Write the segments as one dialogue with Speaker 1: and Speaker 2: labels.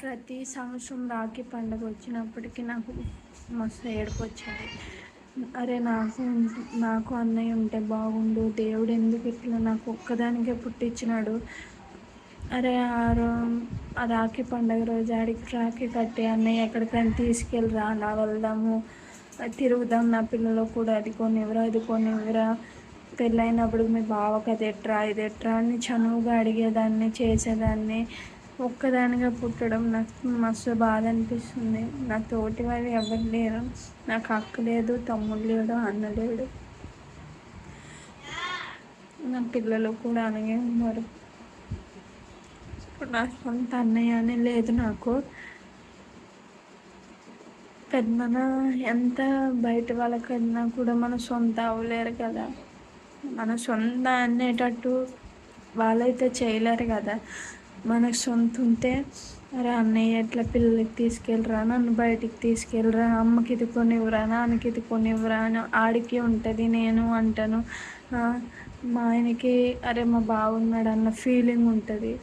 Speaker 1: ప్రతి సంవత్సరం రాఖీ పండుగ వచ్చినప్పటికీ నాకు మస్తు ఏడుపు వచ్చేది. అరే నాకు అన్నయ్య ఉంటే బాగుండు, దేవుడు ఎందుకు ఇట్లా నాకు ఒక్కదానికే పుట్టించినాడు. అరే ఆ రాఖీ పండుగ రోజు ఆడికి రాఖీ కట్టి అన్నయ్య ఎక్కడికైనా తీసుకెళ్ళరా, అలా వెళ్దాము, తిరుగుదాం, నా పిల్లలు కూడా అది కొనివ్వరా, పెళ్ళైనప్పుడు మీ బావకి అది ఎట్రా ఇది ఎట్రా అని చనువుగా అడిగేదాన్ని, చేసేదాన్ని. ఒక్కదానిగా పుట్టడం నాకు మస్తు బాధ అనిపిస్తుంది. నా తోటి వాళ్ళు ఎవరు లేరు, నాకు అక్క లేదు, తమ్ముడు లేడు, అన్న లేడు. నా పిల్లలు కూడా అలాగే ఉన్నారు. నా సొంత అన్నయ్య అని లేదు నాకు. పెద్దన ఎంత బయట వాళ్ళకన్నా కూడా మన సొంత అవ్వలేరు కదా. మన సొంత అనేటట్టు వాళ్ళైతే చేయలేరు కదా. మనకు సొంత ఉంటే అరే అన్నయ్య ఎట్లా పిల్లలకి తీసుకెళ్ళరా, నన్ను బయటికి తీసుకెళ్ళరా, అమ్మకి ఇది కొనివ్వరా, నాన్నకి ఇది కొనివ్వరా అని ఆడికి ఉంటుంది. నేను అంటాను, మా ఆయనకి అరే మా బాగున్నాడు అన్న ఫీలింగ్ ఉంటుంది.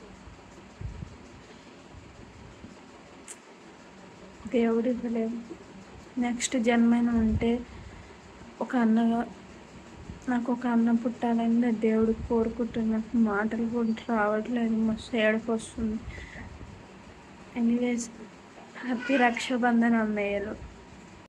Speaker 1: దేవుడు ఇవ్వలేదు. నెక్స్ట్ జన్మైనా ఉంటే నాకు ఒక అన్న పుట్టాలని దేవుడు కోరుకుంటున్నాను. మాటలు కూడా రావట్లేదు, మస్తు ఏడుపు వస్తుంది. ఎనీవేస్, హ్యాపీ రక్షాబంధన్ అన్నయ్యలు.